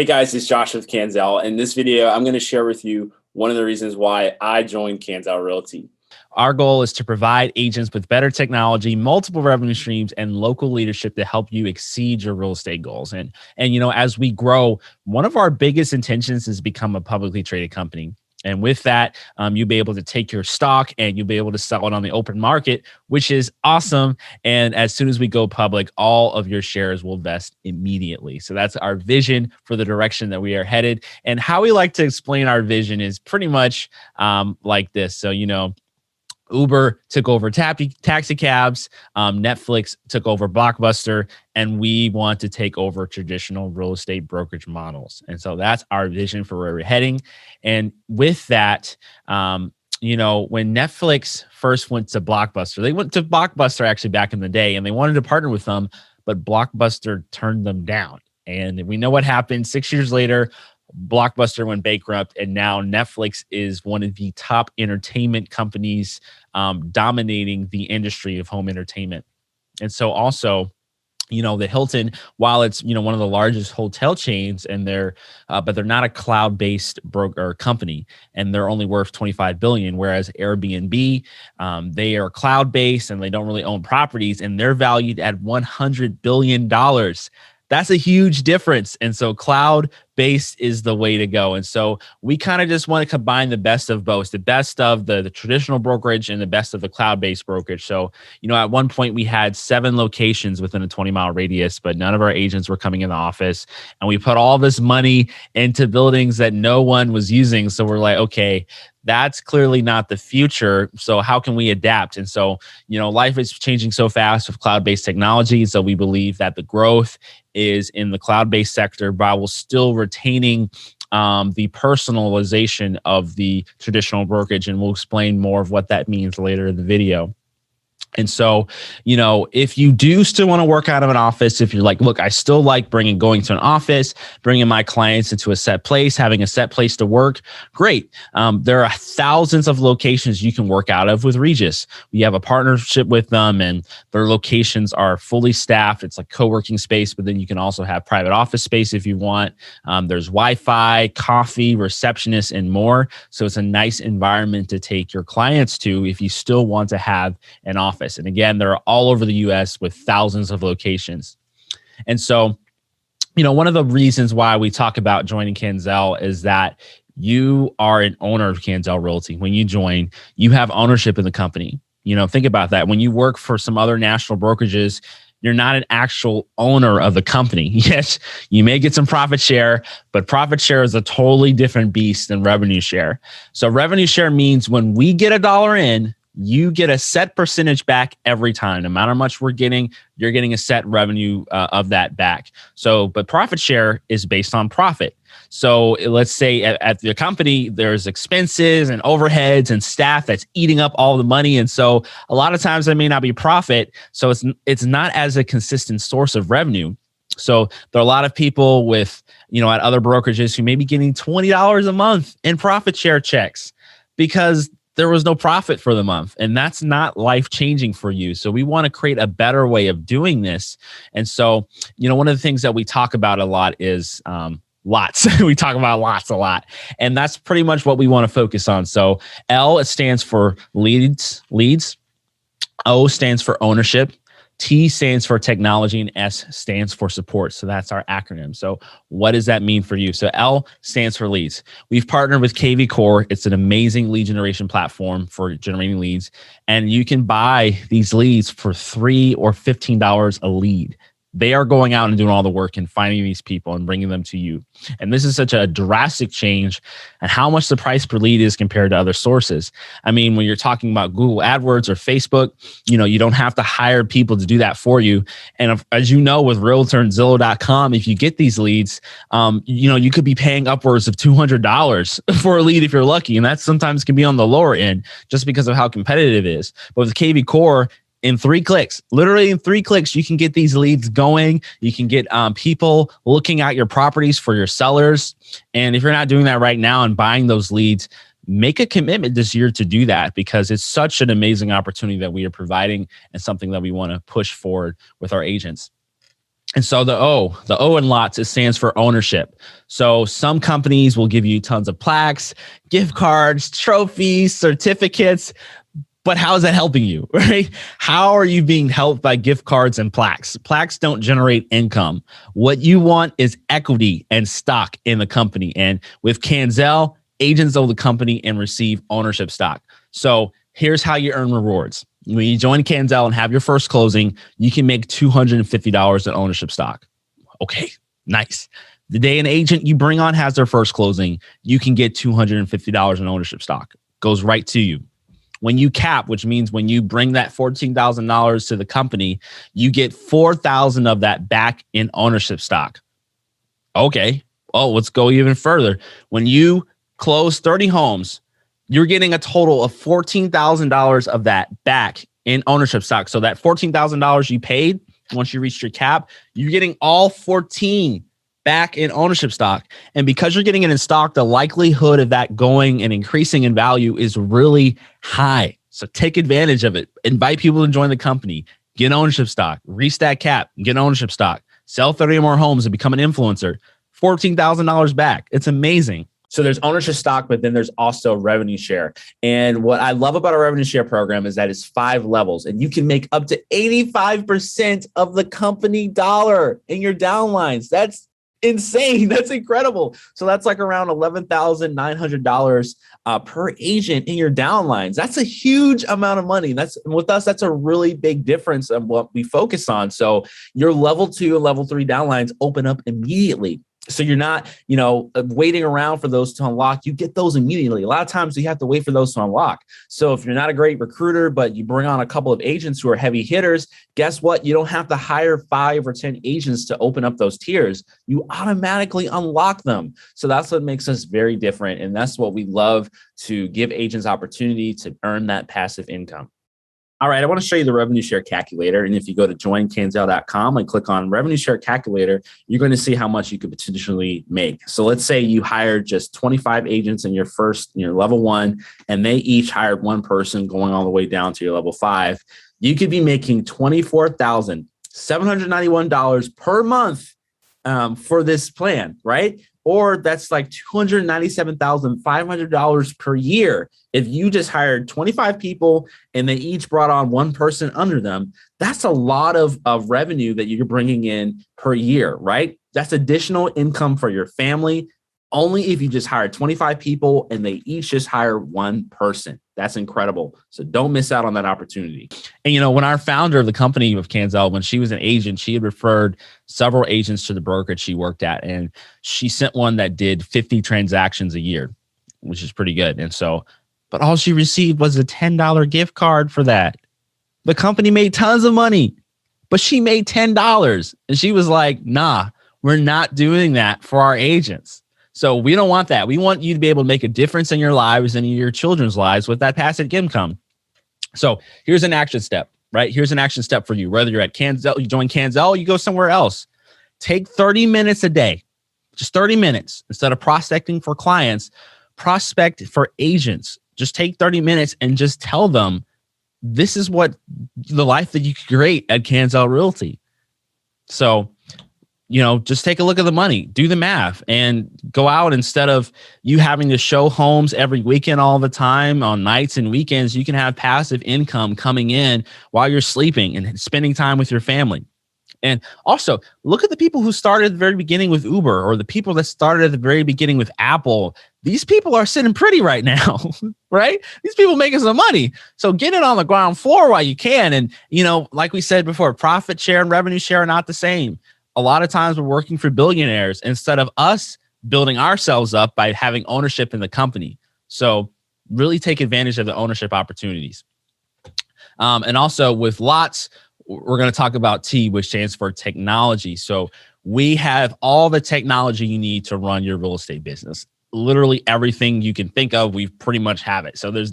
Hey guys, it's Josh with CanZell. In this video, I'm going to share with you one of the reasons why I joined CanZell Realty. Our goal is to provide agents with better technology, multiple revenue streams, and local leadership to help you exceed your real estate goals. And as we grow, one of our biggest intentions is become a publicly traded company. And with that, you'll be able to take your stock and you'll be able to sell it on the open market, which is awesome. And as soon as we go public, all of your shares will vest immediately. So that's our vision for the direction that we are headed. And how we like to explain our vision is pretty much like this. So, Uber took over taxi cabs, Netflix took over Blockbuster, and we want to take over traditional real estate brokerage models. And so that's our vision for where we're heading. And with that, when Netflix first went to Blockbuster, they went to Blockbuster actually back in the day, and they wanted to partner with them, but Blockbuster turned them down. And we know what happened 6 years later. Blockbuster went bankrupt, and now Netflix is one of the top entertainment companies dominating the industry of home entertainment. And so also, the Hilton, while it's, one of the largest hotel chains, and but they're not a cloud-based broker company, and they're only worth $25 billion, whereas Airbnb, they are cloud-based and they don't really own properties, and they're valued at $100 billion. That's a huge difference. And so cloud-based is the way to go. And so we kind of just want to combine the best of both, the best of the traditional brokerage and the best of the cloud-based brokerage. So, at one point we had 7 locations within a 20-mile radius, but none of our agents were coming in the office. And we put all this money into buildings that no one was using. So we're like, okay, that's clearly not the future. So how can we adapt? And so, life is changing so fast with cloud-based technology. So we believe that the growth is in the cloud-based sector, but while still retaining the personalization of the traditional brokerage. And we'll explain more of what that means later in the video. And so, if you do still want to work out of an office, if you're like, look, I still like going to an office, bringing my clients into a set place, having a set place to work, great. There are thousands of locations you can work out of with Regus. We have a partnership with them, and their locations are fully staffed. It's like co-working space, but then you can also have private office space if you want. There's Wi-Fi, coffee, receptionists, and more. So it's a nice environment to take your clients to if you still want to have an office. And again, they're all over the US with thousands of locations. And so, one of the reasons why we talk about joining CanZell is that you are an owner of CanZell Realty. When you join, you have ownership in the company. Think about that. When you work for some other national brokerages, you're not an actual owner of the company. Yes, you may get some profit share, but profit share is a totally different beast than revenue share. So revenue share means when we get $1 in, you get a set percentage back every time. No matter how much we're getting, you're getting a set revenue of that back. So, but profit share is based on profit. So let's say at the company, there's expenses and overheads and staff that's eating up all the money. And so a lot of times there may not be profit. So it's not as a consistent source of revenue. So there are a lot of people with, at other brokerages who may be getting $20 a month in profit share checks because there was no profit for the month, and that's not life-changing for you. So we want to create a better way of doing this. And so, one of the things that we talk about a lot is lots. We talk about lots a lot, and that's pretty much what we want to focus on. So L, it stands for leads. O stands for ownership. T stands for technology, and S stands for support. So that's our acronym. So what does that mean for you? So L stands for leads. We've partnered with KV Core. It's an amazing lead generation platform for generating leads. And you can buy these leads for $3 or $15 a lead. They are going out and doing all the work and finding these people and bringing them to you. And this is such a drastic change and how much the price per lead is compared to other sources. I mean, when you're talking about Google AdWords or Facebook, you don't have to hire people to do that for you. And as you know, with Realtor and Zillow.com, if you get these leads, you could be paying upwards of $200 for a lead if you're lucky. And that sometimes can be on the lower end just because of how competitive it is. But with KV Core, in 3 clicks, literally in 3 clicks, you can get these leads going. You can get people looking at your properties for your sellers. And if you're not doing that right now and buying those leads, make a commitment this year to do that, because it's such an amazing opportunity that we are providing and something that we want to push forward with our agents. And so the O in lots, it stands for ownership. So some companies will give you tons of plaques, gift cards, trophies, certificates. But how is that helping you, right? How are you being helped by gift cards and plaques? Plaques don't generate income. What you want is equity and stock in the company. And with CanZell, agents own the company and receive ownership stock. So here's how you earn rewards. When you join CanZell and have your first closing, you can make $250 in ownership stock. Okay, nice. The day an agent you bring on has their first closing, you can get $250 in ownership stock. Goes right to you. When you cap, which means when you bring that $14,000 to the company, you get $4,000 of that back in ownership stock. Okay. Oh, let's go even further. When you close 30 homes, you're getting a total of $14,000 of that back in ownership stock. So that $14,000 you paid, once you reached your cap, you're getting all 14 back in ownership stock. And because you're getting it in stock, the likelihood of that going and increasing in value is really high. So take advantage of it. Invite people to join the company, get ownership stock, reach that cap, get ownership stock, sell 30 or more homes and become an influencer. $14,000 back. It's amazing. So there's ownership stock, but then there's also revenue share. And what I love about our revenue share program is that it's 5 levels and you can make up to 85% of the company dollar in your downlines. That's insane. That's incredible. So that's like around $11,900 per agent in your downlines. That's a huge amount of money. That's with us, that's a really big difference of what we focus on. So your level 2 and level 3 downlines open up immediately. So you're not, waiting around for those to unlock. You get those immediately. A lot of times you have to wait for those to unlock. So if you're not a great recruiter, but you bring on a couple of agents who are heavy hitters, guess what? You don't have to hire 5 or 10 agents to open up those tiers. You automatically unlock them. So that's what makes us very different. And that's what we love, to give agents opportunity to earn that passive income. All right, I want to show you the revenue share calculator. And if you go to joincanzell.com and click on revenue share calculator, you're going to see how much you could potentially make. So let's say you hired just 25 agents in your level 1, and they each hired one person going all the way down to your level 5. You could be making $24,791 per month for this plan, right? Or that's like $297,500 per year. If you just hired 25 people and they each brought on one person under them, that's a lot of revenue that you're bringing in per year, right? That's additional income for your family. Only if you just hire 25 people and they each just hire one person. That's incredible. So don't miss out on that opportunity. And, when our founder of the company of CanZell, when she was an agent, she had referred several agents to the brokerage she worked at. And she sent one that did 50 transactions a year, which is pretty good. And so, but all she received was a $10 gift card for that. The company made tons of money, but she made $10. And she was like, nah, we're not doing that for our agents. So we don't want that. We want you to be able to make a difference in your lives and in your children's lives with that passive income. So here's an action step, right? Here's an action step for you. Whether you're at CanZell, you join CanZell, you go somewhere else. Take 30 minutes a day, just 30 minutes. Instead of prospecting for clients, prospect for agents. Just take 30 minutes and just tell them, this is what the life that you create at CanZell Realty. So just take a look at the money, do the math, and go out. Instead of you having to show homes every weekend all the time on nights and weekends, you can have passive income coming in while you're sleeping and spending time with your family. And also look at the people who started at the very beginning with Uber, or the people that started at the very beginning with Apple. These people are sitting pretty right now, right? These people making some money. So get it on the ground floor while you can. And, like we said before, profit share and revenue share are not the same. A lot of times we're working for billionaires instead of us building ourselves up by having ownership in the company. So really take advantage of the ownership opportunities. And also with lots, we're going to talk about T, which stands for technology. So we have all the technology you need to run your real estate business. Literally everything you can think of, we pretty much have it. So there's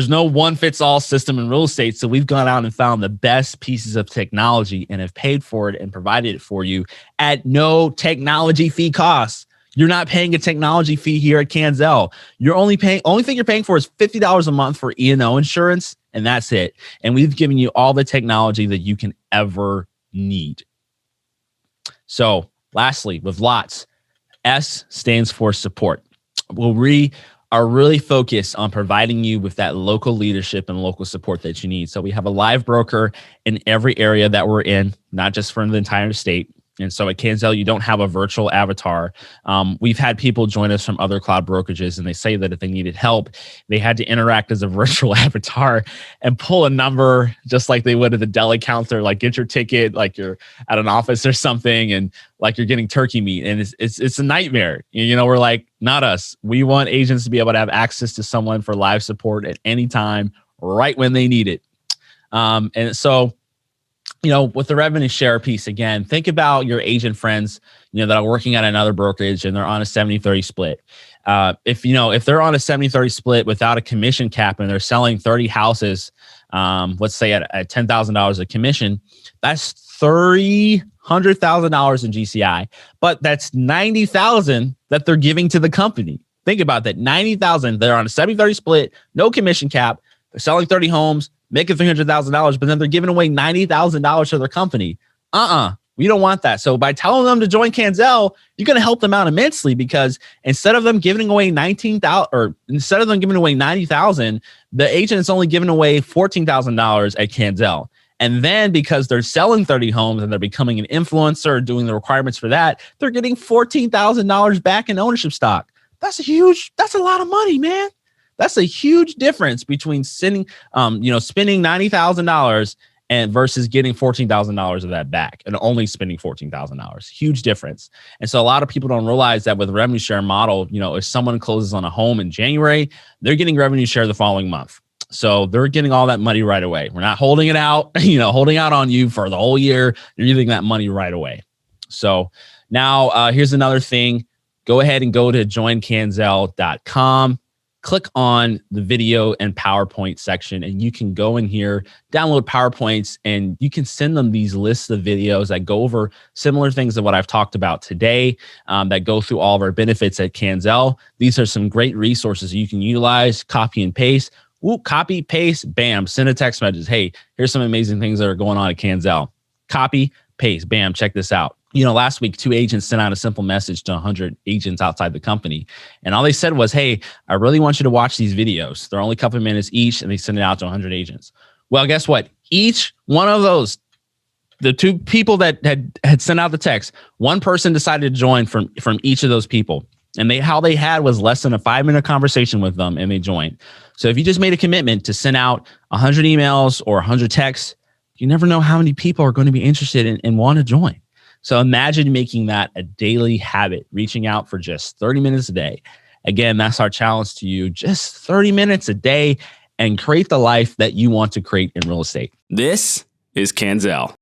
no one fits all system in real estate. So we've gone out and found the best pieces of technology and have paid for it and provided it for you at no technology fee costs. You're not paying a technology fee here at CanZell. Only thing you're paying for is $50 a month for E&O insurance, and that's it. And we've given you all the technology that you can ever need. So lastly, with lots, S stands for support. We are really focused on providing you with that local leadership and local support that you need. So we have a live broker in every area that we're in, not just from the entire state. And so at CanZell, you don't have a virtual avatar. We've had people join us from other cloud brokerages, and they say that if they needed help, they had to interact as a virtual avatar and pull a number just like they would at the deli counter, like get your ticket, like you're at an office or something, and like you're getting turkey meat. And it's a nightmare. We're like, not us. We want agents to be able to have access to someone for live support at any time, right when they need it. And so, with the revenue share piece, again, think about your agent friends, that are working at another brokerage and they're on a 70-30 split. If they're on a 70-30 split without a commission cap and they're selling 30 houses, let's say at $10,000 a commission, that's $300,000 in GCI, but that's $90,000 that they're giving to the company. Think about that. $90,000, they're on a 70-30 split, no commission cap. They're selling 30 homes, making $300,000, but then they're giving away $90,000 to their company. We don't want that. So by telling them to join CanZell, you're going to help them out immensely, because instead of them giving away $90,000, the agent is only giving away $14,000 at CanZell. And then because they're selling 30 homes and they're becoming an influencer, doing the requirements for that, they're getting $14,000 back in ownership stock. That's a lot of money, man. That's a huge difference between spending $90,000 and versus getting $14,000 of that back and only spending $14,000. Huge difference. And so a lot of people don't realize that with the revenue share model, if someone closes on a home in January, they're getting revenue share the following month. So they're getting all that money right away. We're not holding it out, holding out on you for the whole year. You're getting that money right away. So now here's another thing. Go ahead and go to joincanzell.com. Click on the video and PowerPoint section, and you can go in here, download PowerPoints, and you can send them these lists of videos that go over similar things to what I've talked about today, that go through all of our benefits at CanZell. These are some great resources you can utilize, copy and paste. Copy, paste, bam, send a text message. Hey, here's some amazing things that are going on at CanZell. Copy, paste, bam, check this out. Last week, 2 agents sent out a simple message to 100 agents outside the company. And all they said was, hey, I really want you to watch these videos. They're only a couple of minutes each, and they sent it out to 100 agents. Well, guess what? Each one of those, the 2 people that had sent out the text, one person decided to join from each of those people. And how they had was less than a 5-minute conversation with them, and they joined. So if you just made a commitment to send out 100 emails or 100 texts, you never know how many people are going to be interested and want to join. So imagine making that a daily habit, reaching out for just 30 minutes a day. Again, that's our challenge to you. Just 30 minutes a day and create the life that you want to create in real estate. This is CanZell.